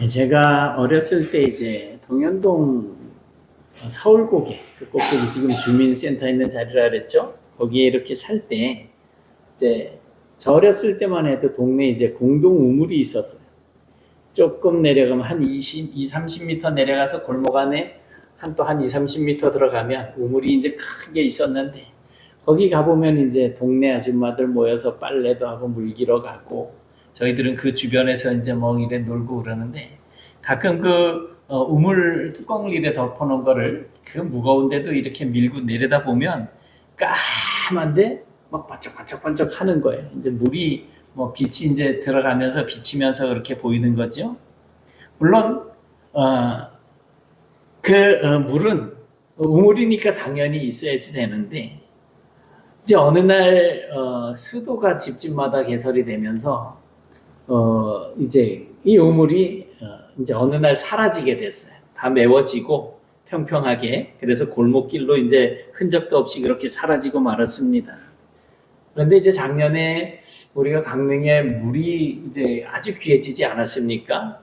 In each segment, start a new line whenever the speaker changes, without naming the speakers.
제가 어렸을 때 이제 동현동 서울고개, 그 꼭대기 지금 주민센터 있는 자리라 그랬죠? 거기에 이렇게 살 때, 이제 저 어렸을 때만 해도 동네에 이제 공동 우물이 있었어요. 조금 내려가면 한 20, 30m 내려가서 골목 안에 한 2, 30m 들어가면 우물이 이제 크게 있었는데, 거기 가보면 이제 동네 아줌마들 모여서 빨래도 하고 물기러 가고, 저희들은 그 주변에서 이제 뭐 이래 놀고 그러는데, 가끔 그 우물 뚜껑을 이래 덮어놓은 거를 그 무거운데도 이렇게 밀고 내려다 보면 까만데 막 반짝반짝반짝 하는 거예요. 이제 물이 뭐 빛이 이제 들어가면서 비치면서 그렇게 보이는 거죠. 물론 물은 우물이니까 당연히 있어야지 되는데, 이제 어느 날 수도가 집집마다 개설이 되면서 이제 이 우물이 이제 어느 날 사라지게 됐어요. 다 메워지고 평평하게. 그래서 골목길로 이제 흔적도 없이 그렇게 사라지고 말았습니다. 그런데 이제 작년에 우리가 강릉에 물이 이제 아주 귀해지지 않았습니까?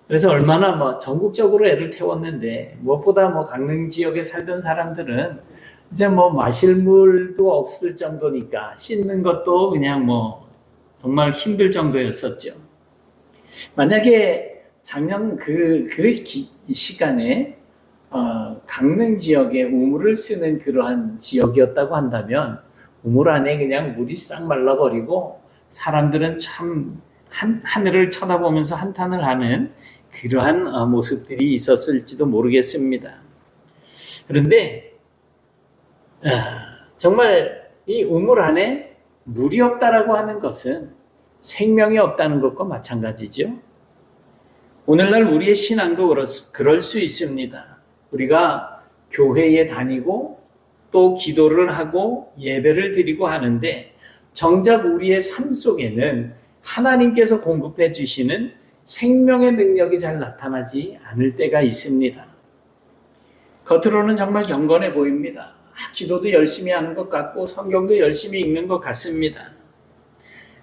그래서 얼마나 뭐 전국적으로 애를 태웠는데, 무엇보다 뭐 강릉 지역에 살던 사람들은 이제 뭐 마실 물도 없을 정도니까 씻는 것도 그냥 뭐 정말 힘들 정도였었죠. 만약에 작년 시간에 강릉 지역에 우물을 쓰는 그러한 지역이었다고 한다면, 우물 안에 그냥 물이 싹 말라버리고 사람들은 참 하늘을 쳐다보면서 한탄을 하는 그러한 모습들이 있었을지도 모르겠습니다. 그런데 정말 이 우물 안에 물이 없다라고 하는 것은 생명이 없다는 것과 마찬가지죠. 오늘날 우리의 신앙도 그럴 수 있습니다. 우리가 교회에 다니고 또 기도를 하고 예배를 드리고 하는데, 정작 우리의 삶 속에는 하나님께서 공급해 주시는 생명의 능력이 잘 나타나지 않을 때가 있습니다. 겉으로는 정말 경건해 보입니다. 기도도 열심히 하는 것 같고 성경도 열심히 읽는 것 같습니다.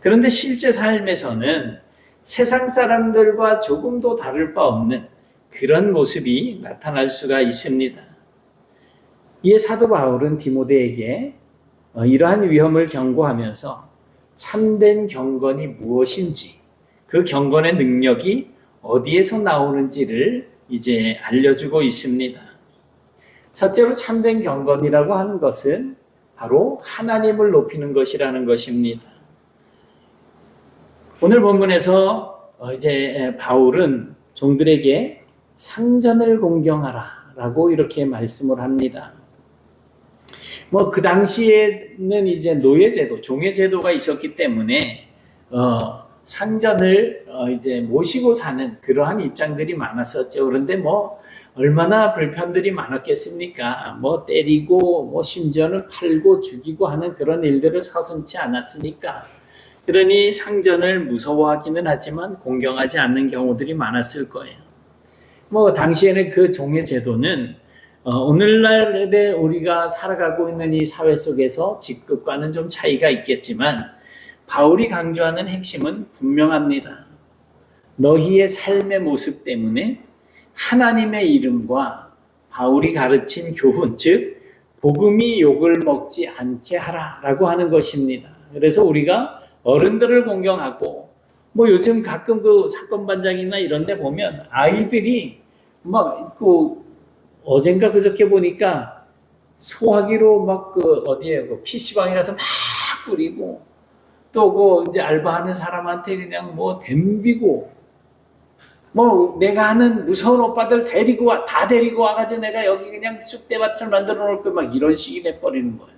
그런데 실제 삶에서는 세상 사람들과 조금도 다를 바 없는 그런 모습이 나타날 수가 있습니다. 이에 사도 바울은 디모데에게 이러한 위험을 경고하면서 참된 경건이 무엇인지, 그 경건의 능력이 어디에서 나오는지를 이제 알려주고 있습니다. 첫째로 참된 경건이라고 하는 것은 바로 하나님을 높이는 것이라는 것입니다. 오늘 본문에서 이제 바울은 종들에게 상전을 공경하라 라고 이렇게 말씀을 합니다. 뭐 그 당시에는 이제 노예제도, 종예제도가 있었기 때문에 상전을 이제 모시고 사는 그러한 입장들이 많았었죠. 그런데 뭐 얼마나 불편들이 많았겠습니까? 뭐 때리고 뭐 심지어는 팔고 죽이고 하는 그런 일들을 서슴지 않았으니까. 그러니 상전을 무서워하기는 하지만 공경하지 않는 경우들이 많았을 거예요. 뭐 당시에는 그 종의 제도는 오늘날에 우리가 살아가고 있는 이 사회 속에서 직급과는 좀 차이가 있겠지만, 바울이 강조하는 핵심은 분명합니다. 너희의 삶의 모습 때문에 하나님의 이름과 바울이 가르친 교훈, 즉 복음이 욕을 먹지 않게 하라라고 하는 것입니다. 그래서 우리가 어른들을 공경하고, 뭐 요즘 가끔 그 사건 반장이나 이런 데 보면 아이들이 막 어젠가 그저께 보니까 소화기로 막 어디에 PC방에 가서 막 뿌리고, 또 이제 알바하는 사람한테 그냥 뭐 댐비고, 뭐 내가 아는 무서운 오빠들 다 데리고 와가지고 내가 여기 그냥 쑥대밭을 만들어 놓을 거, 막 이런 식이 돼버리는 거예요.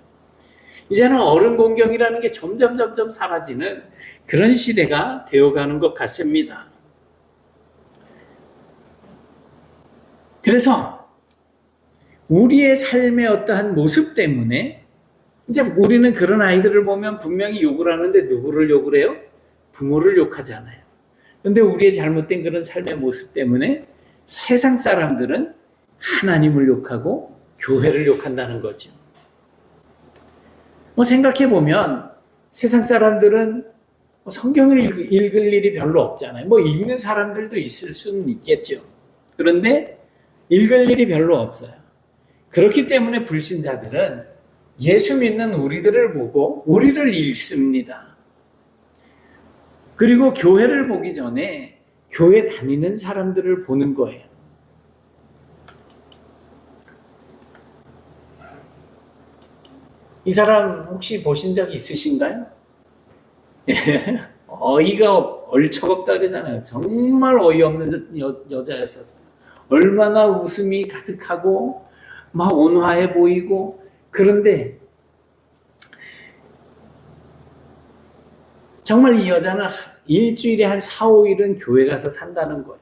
이제는 어른 공경이라는 게 점점 사라지는 그런 시대가 되어가는 것 같습니다. 그래서 우리의 삶의 어떠한 모습 때문에 이제 우리는 그런 아이들을 보면 분명히 욕을 하는데 누구를 욕을 해요? 부모를 욕하잖아요. 그런데 우리의 잘못된 그런 삶의 모습 때문에 세상 사람들은 하나님을 욕하고 교회를 욕한다는 거죠. 뭐 생각해 보면 세상 사람들은 성경을 읽을 일이 별로 없잖아요. 뭐 읽는 사람들도 있을 수는 있겠죠. 그런데 읽을 일이 별로 없어요. 그렇기 때문에 불신자들은 예수 믿는 우리들을 보고 우리를 읽습니다. 그리고 교회를 보기 전에 교회 다니는 사람들을 보는 거예요. 이 사람 혹시 보신 적 있으신가요? 어이가 얼척없다 그러잖아요. 정말 어이없는 여자였었어요. 얼마나 웃음이 가득하고 막 온화해 보이고, 그런데 정말 이 여자는 일주일에 한 4, 5일은 교회 가서 산다는 거예요.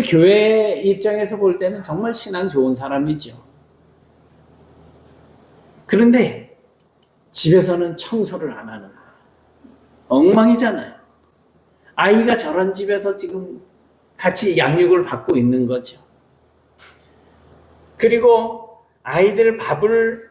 교회 입장에서 볼 때는 정말 신앙 좋은 사람이죠. 그런데 집에서는 청소를 안 하는 거예요. 엉망이잖아요. 아이가 저런 집에서 지금 같이 양육을 받고 있는 거죠. 그리고 아이들 밥을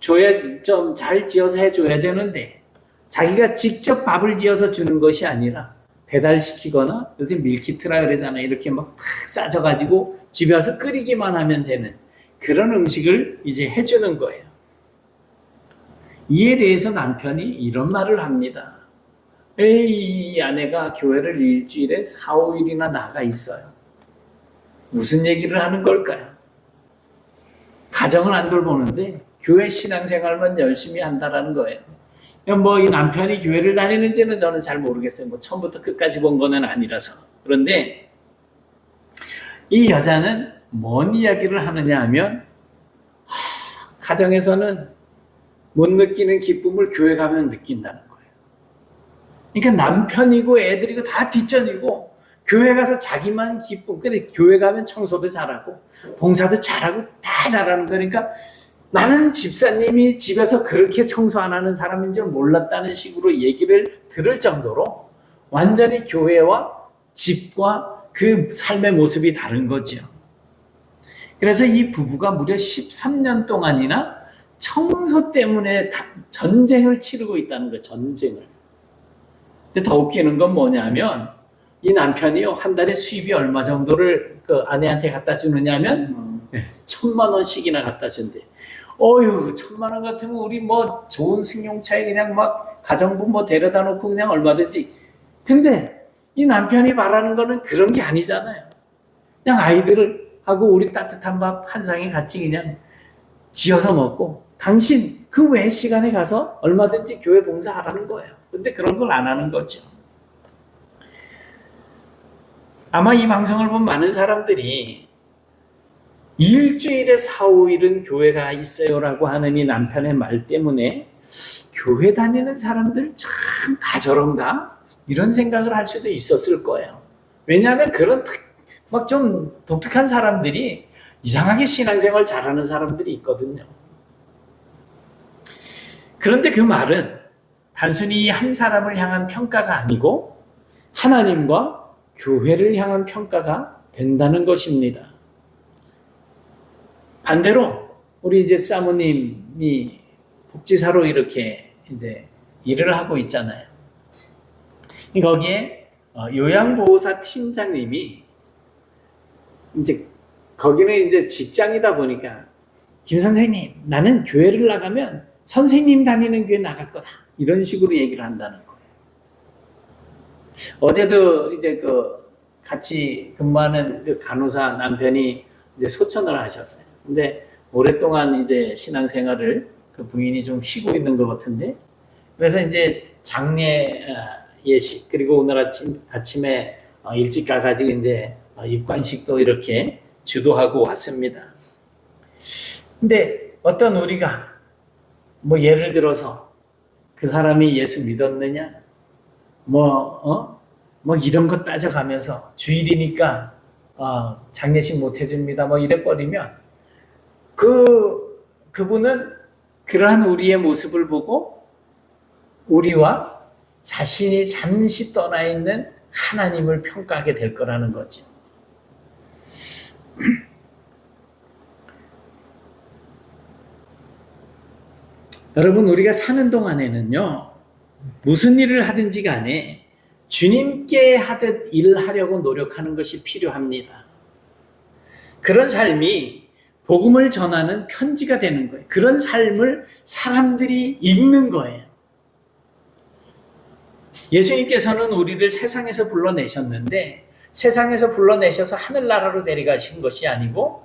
줘야, 좀 잘 지어서 해줘야 되는데 자기가 직접 밥을 지어서 주는 것이 아니라 배달시키거나, 요새 밀키트라 그러잖아요. 이렇게 막 탁 싸져가지고 집에 와서 끓이기만 하면 되는 그런 음식을 이제 해주는 거예요. 이에 대해서 남편이 이런 말을 합니다. 이 아내가 교회를 일주일에 4, 5일이나 나가 있어요. 무슨 얘기를 하는 걸까요? 가정을 안 돌보는데 교회 신앙생활만 열심히 한다라는 거예요. 뭐 이 남편이 교회를 다니는지는 저는 잘 모르겠어요. 뭐 처음부터 끝까지 본 거는 아니라서. 그런데 이 여자는 뭔 이야기를 하느냐 하면, 가정에서는 못 느끼는 기쁨을 교회 가면 느낀다는 거예요. 그러니까 남편이고 애들이고 다 뒷전이고 교회 가서 자기만 기쁨. 근데 교회 가면 청소도 잘하고 봉사도 잘하고 다 잘하는 거니까 나는 집사님이 집에서 그렇게 청소 안 하는 사람인 줄 몰랐다는 식으로 얘기를 들을 정도로 완전히 교회와 집과 그 삶의 모습이 다른 거죠. 그래서 이 부부가 무려 13년 동안이나 청소 때문에 전쟁을 치르고 있다는 거예요. 전쟁을. 근데 더 웃기는 건 뭐냐면, 이 남편이요, 한 달에 수입이 얼마 정도를 그 아내한테 갖다 주느냐면 1,000만 원씩이나 갖다 준대. 어휴, 1,000만 원 같으면 우리 뭐 좋은 승용차에 그냥 막 가정부 뭐 데려다 놓고 그냥 얼마든지. 근데 이 남편이 말하는 거는 그런 게 아니잖아요. 그냥 아이들을 하고 우리 따뜻한 밥 한 상에 같이 그냥 지어서 먹고, 당신 그 외 시간에 가서 얼마든지 교회 봉사하라는 거예요. 근데 그런 걸 안 하는 거죠. 아마 이 방송을 본 많은 사람들이 일주일에 4, 5일은 교회가 있어요라고 하는 이 남편의 말 때문에 교회 다니는 사람들 참 다 저런가? 이런 생각을 할 수도 있었을 거예요. 왜냐하면 그런 막 좀 독특한 사람들이 이상하게 신앙생활 잘하는 사람들이 있거든요. 그런데 그 말은 단순히 한 사람을 향한 평가가 아니고 하나님과 교회를 향한 평가가 된다는 것입니다. 반대로 우리 이제 사모님이 복지사로 이렇게 이제 일을 하고 있잖아요. 거기에 요양보호사 팀장님이 이제 거기는 이제 직장이다 보니까, 김 선생님, 나는 교회를 나가면 선생님 다니는 교회 나갈 거다. 이런 식으로 얘기를 한다는 거예요. 어제도 이제 그 같이 근무하는 그 간호사 남편이 이제 소천을 하셨어요. 근데 오랫동안 이제 신앙생활을 그 부인이 좀 쉬고 있는 것 같은데, 그래서 이제 장례 예식, 그리고 오늘 아침에 일찍 가가지고 이제 입관식도 이렇게 주도하고 왔습니다. 근데 어떤 우리가 뭐 예를 들어서 그 사람이 예수 믿었느냐, 뭐 이런 거 따져가면서 주일이니까 장례식 못 해줍니다, 뭐 이래 버리면 그분은 그러한 우리의 모습을 보고 우리와 자신이 잠시 떠나 있는 하나님을 평가하게 될 거라는 거죠. 여러분, 우리가 사는 동안에는요, 무슨 일을 하든지 간에 주님께 하듯 일하려고 노력하는 것이 필요합니다. 그런 삶이 복음을 전하는 편지가 되는 거예요. 그런 삶을 사람들이 읽는 거예요. 예수님께서는 우리를 세상에서 불러내셨는데 세상에서 불러내셔서 하늘나라로 데려가신 것이 아니고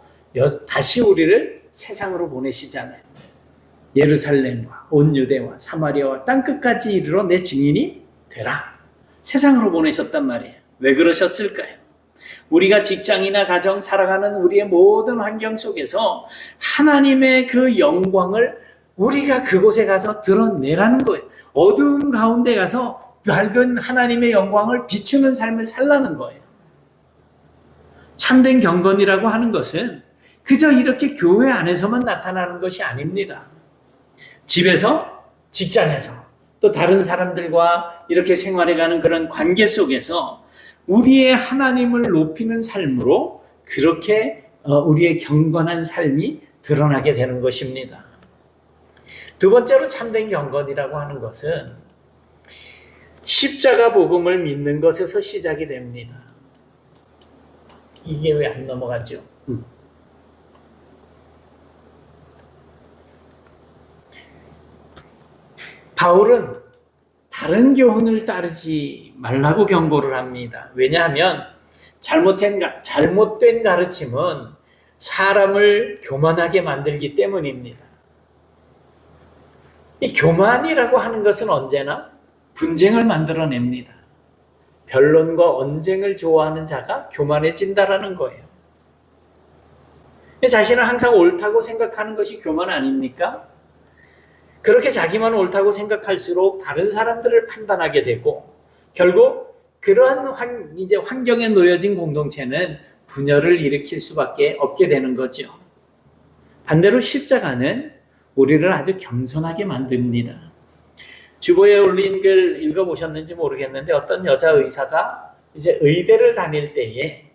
다시 우리를 세상으로 보내시잖아요. 예루살렘과 온 유대와 사마리아와 땅끝까지 이르러 내 증인이 되라. 세상으로 보내셨단 말이에요. 왜 그러셨을까요? 우리가 직장이나 가정 살아가는 우리의 모든 환경 속에서 하나님의 그 영광을 우리가 그곳에 가서 드러내라는 거예요. 어두운 가운데 가서 밝은 하나님의 영광을 비추는 삶을 살라는 거예요. 참된 경건이라고 하는 것은 그저 이렇게 교회 안에서만 나타나는 것이 아닙니다. 집에서, 직장에서, 또 다른 사람들과 이렇게 생활해가는 그런 관계 속에서 우리의 하나님을 높이는 삶으로 그렇게 우리의 경건한 삶이 드러나게 되는 것입니다. 두 번째로 참된 경건이라고 하는 것은 십자가 복음을 믿는 것에서 시작이 됩니다. 이게 왜 안 넘어가죠? 바울은 다른 교훈을 따르지 말라고 경고를 합니다. 왜냐하면 잘못된 가르침은 사람을 교만하게 만들기 때문입니다. 이 교만이라고 하는 것은 언제나 분쟁을 만들어냅니다. 변론과 언쟁을 좋아하는 자가 교만해진다라는 거예요. 자신을 항상 옳다고 생각하는 것이 교만 아닙니까? 그렇게 자기만 옳다고 생각할수록 다른 사람들을 판단하게 되고 결국 그러한 환경에 놓여진 공동체는 분열을 일으킬 수밖에 없게 되는 거죠. 반대로 십자가는 우리를 아주 겸손하게 만듭니다. 주보에 올린 글 읽어보셨는지 모르겠는데 어떤 여자 의사가 이제 의대를 다닐 때에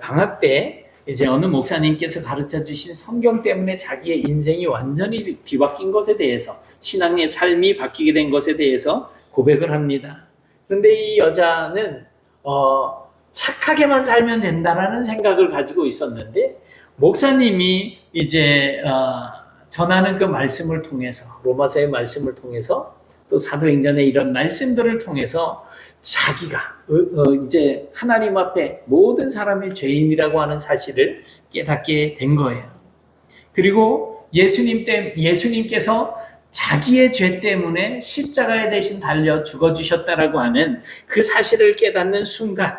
방학 때 이제 어느 목사님께서 가르쳐 주신 성경 때문에 자기의 인생이 완전히 뒤바뀐 것에 대해서 신앙의 삶이 바뀌게 된 것에 대해서 고백을 합니다. 그런데 이 여자는 착하게만 살면 된다라는 생각을 가지고 있었는데 목사님이 이제 전하는 그 말씀을 통해서 로마서의 말씀을 통해서 또 사도행전의 이런 말씀들을 통해서 자기가 이제 하나님 앞에 모든 사람이 죄인이라고 하는 사실을 깨닫게 된 거예요. 그리고 예수님께서 자기의 죄 때문에 십자가에 대신 달려 죽어주셨다라고 하는 그 사실을 깨닫는 순간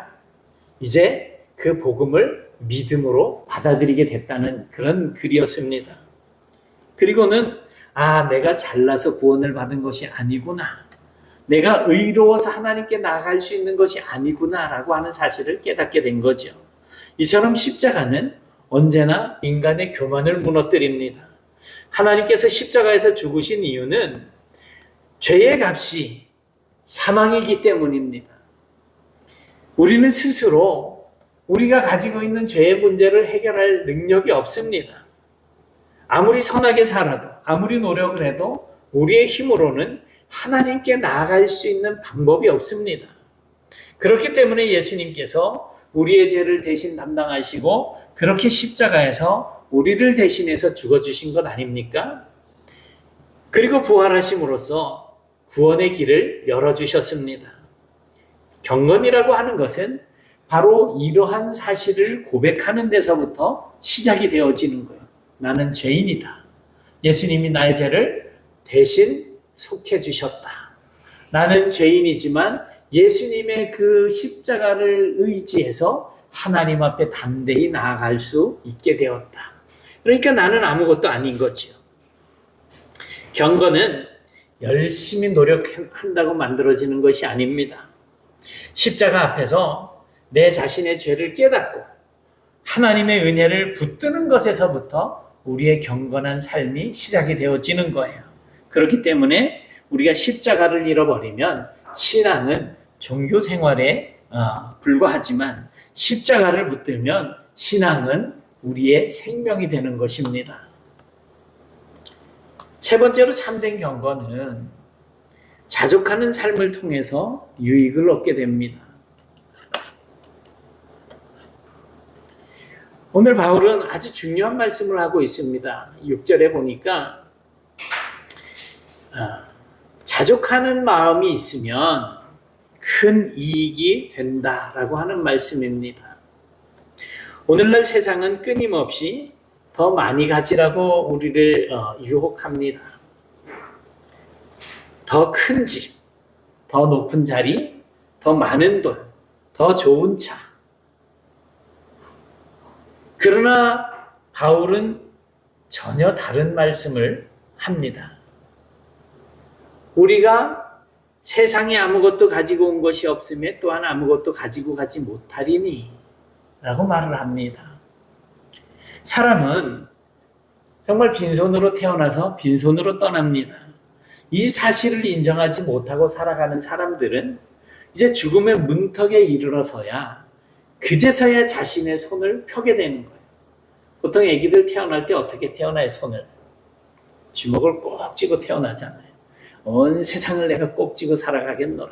이제 그 복음을 믿음으로 받아들이게 됐다는 그런 글이었습니다. 그리고는 내가 잘나서 구원을 받은 것이 아니구나. 내가 의로워서 하나님께 나아갈 수 있는 것이 아니구나라고 하는 사실을 깨닫게 된 거죠. 이처럼 십자가는 언제나 인간의 교만을 무너뜨립니다. 하나님께서 십자가에서 죽으신 이유는 죄의 값이 사망이기 때문입니다. 우리는 스스로 우리가 가지고 있는 죄의 문제를 해결할 능력이 없습니다. 아무리 선하게 살아도 아무리 노력을 해도 우리의 힘으로는 하나님께 나아갈 수 있는 방법이 없습니다. 그렇기 때문에 예수님께서 우리의 죄를 대신 담당하시고 그렇게 십자가에서 우리를 대신해서 죽어주신 것 아닙니까? 그리고 부활하심으로써 구원의 길을 열어주셨습니다. 경건이라고 하는 것은 바로 이러한 사실을 고백하는 데서부터 시작이 되어지는 거예요. 나는 죄인이다. 예수님이 나의 죄를 대신 속해 주셨다. 나는 죄인이지만 예수님의 그 십자가를 의지해서 하나님 앞에 담대히 나아갈 수 있게 되었다. 그러니까 나는 아무것도 아닌 거지요. 경건은 열심히 노력한다고 만들어지는 것이 아닙니다. 십자가 앞에서 내 자신의 죄를 깨닫고 하나님의 은혜를 붙드는 것에서부터 우리의 경건한 삶이 시작이 되어지는 거예요. 그렇기 때문에 우리가 십자가를 잃어버리면 신앙은 종교 생활에 불과하지만 십자가를 붙들면 신앙은 우리의 생명이 되는 것입니다. 세 번째로 참된 경건은 자족하는 삶을 통해서 유익을 얻게 됩니다. 오늘 바울은 아주 중요한 말씀을 하고 있습니다. 6절에 보니까 자족하는 마음이 있으면 큰 이익이 된다라고 하는 말씀입니다. 오늘날 세상은 끊임없이 더 많이 가지라고 우리를 유혹합니다. 더 큰 집, 더 높은 자리, 더 많은 돈, 더 좋은 차. 그러나 바울은 전혀 다른 말씀을 합니다. 우리가 세상에 아무것도 가지고 온 것이 없으면 또한 아무것도 가지고 가지 못하리니 라고 말을 합니다. 사람은 정말 빈손으로 태어나서 빈손으로 떠납니다. 이 사실을 인정하지 못하고 살아가는 사람들은 이제 죽음의 문턱에 이르러서야 그제서야 자신의 손을 펴게 되는 거예요. 보통 애기들 태어날 때 어떻게 태어나요? 손을 주먹을 꼭 쥐고 태어나잖아요. 온 세상을 내가 꼭 쥐고 살아가겠노라.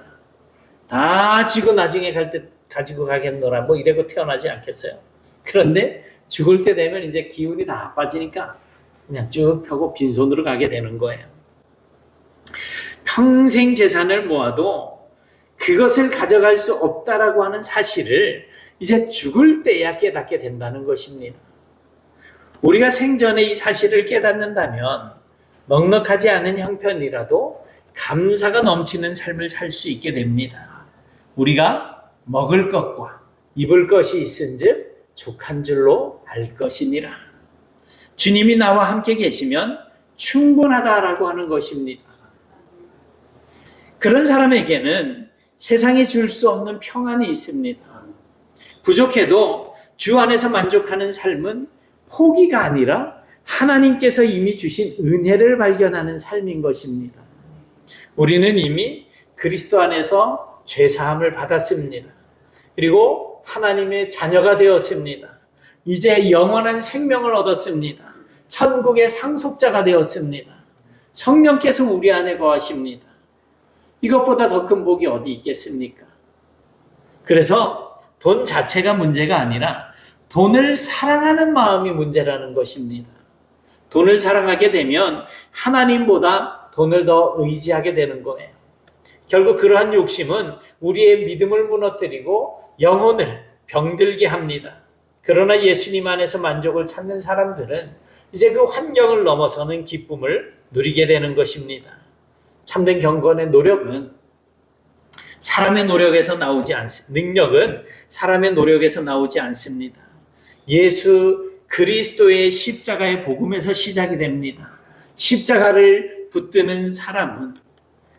다 쥐고 나중에 갈 때 가지고 가겠노라. 뭐 이러고 태어나지 않겠어요? 그런데 죽을 때 되면 이제 기운이 다 빠지니까 그냥 쭉 펴고 빈손으로 가게 되는 거예요. 평생 재산을 모아도 그것을 가져갈 수 없다라고 하는 사실을 이제 죽을 때야 깨닫게 된다는 것입니다. 우리가 생전에 이 사실을 깨닫는다면 넉넉하지 않은 형편이라도 감사가 넘치는 삶을 살 수 있게 됩니다. 우리가 먹을 것과 입을 것이 있은즉 족한 줄로 알 것이니라. 주님이 나와 함께 계시면 충분하다라고 하는 것입니다. 그런 사람에게는 세상이 줄 수 없는 평안이 있습니다. 부족해도 주 안에서 만족하는 삶은 포기가 아니라 하나님께서 이미 주신 은혜를 발견하는 삶인 것입니다. 우리는 이미 그리스도 안에서 죄사함을 받았습니다. 그리고 하나님의 자녀가 되었습니다. 이제 영원한 생명을 얻었습니다. 천국의 상속자가 되었습니다. 성령께서 우리 안에 거하십니다. 이것보다 더 큰 복이 어디 있겠습니까? 그래서 돈 자체가 문제가 아니라 돈을 사랑하는 마음이 문제라는 것입니다. 돈을 사랑하게 되면 하나님보다 돈을 더 의지하게 되는 거예요. 결국 그러한 욕심은 우리의 믿음을 무너뜨리고 영혼을 병들게 합니다. 그러나 예수님 안에서 만족을 찾는 사람들은 이제 그 환경을 넘어서는 기쁨을 누리게 되는 것입니다. 참된 경건의 노력은 사람의 노력에서 나오지 않습니다. 능력은 사람의 노력에서 나오지 않습니다. 예수 그리스도의 십자가의 복음에서 시작이 됩니다. 십자가를 붙드는 사람은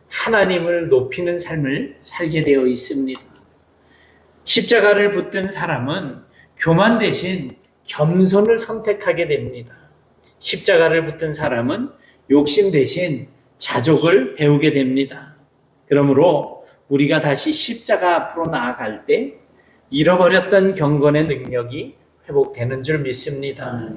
하나님을 높이는 삶을 살게 되어 있습니다. 십자가를 붙든 사람은 교만 대신 겸손을 선택하게 됩니다. 십자가를 붙든 사람은 욕심 대신 자족을 배우게 됩니다. 그러므로 우리가 다시 십자가 앞으로 나아갈 때 잃어버렸던 경건의 능력이 회복되는 줄 믿습니다.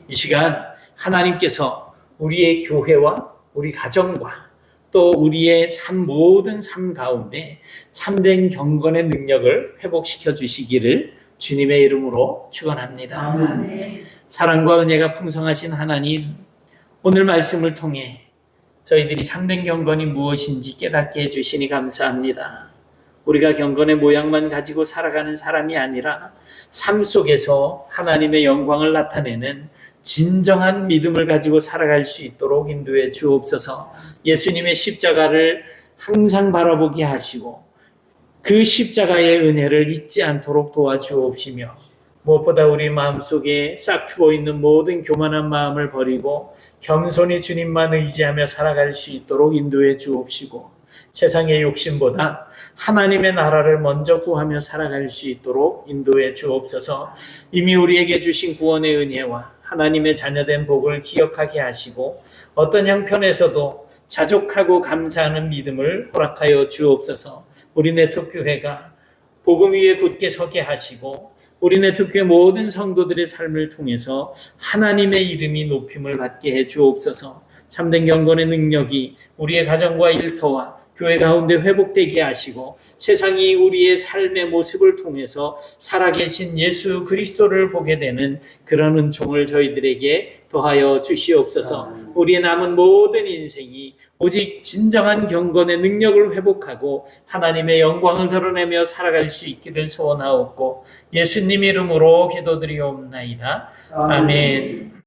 이 시간 하나님께서 우리의 교회와 우리 가정과 또 우리의 모든 삶 가운데 참된 경건의 능력을 회복시켜 주시기를 주님의 이름으로 축원합니다. 아멘. 사랑과 은혜가 풍성하신 하나님, 오늘 말씀을 통해 저희들이 참된 경건이 무엇인지 깨닫게 해주시니 감사합니다. 우리가 경건의 모양만 가지고 살아가는 사람이 아니라 삶 속에서 하나님의 영광을 나타내는 진정한 믿음을 가지고 살아갈 수 있도록 인도해 주옵소서. 예수님의 십자가를 항상 바라보게 하시고 그 십자가의 은혜를 잊지 않도록 도와주옵시며 무엇보다 우리 마음속에 싹트고 있는 모든 교만한 마음을 버리고 겸손히 주님만 의지하며 살아갈 수 있도록 인도해 주옵시고 세상의 욕심보다 하나님의 나라를 먼저 구하며 살아갈 수 있도록 인도해 주옵소서. 이미 우리에게 주신 구원의 은혜와 하나님의 자녀된 복을 기억하게 하시고 어떤 형편에서도 자족하고 감사하는 믿음을 허락하여 주옵소서. 우리 네트워크교회가 복음 위에 굳게 서게 하시고 우리 네트워크교회 모든 성도들의 삶을 통해서 하나님의 이름이 높임을 받게 해 주옵소서. 참된 경건의 능력이 우리의 가정과 일터와 교회 가운데 회복되게 하시고 세상이 우리의 삶의 모습을 통해서 살아계신 예수 그리스도를 보게 되는 그런 은총을 저희들에게 더하여 주시옵소서. 우리의 남은 모든 인생이 오직 진정한 경건의 능력을 회복하고 하나님의 영광을 드러내며 살아갈 수 있기를 소원하옵고 예수님 이름으로 기도드리옵나이다. 아멘.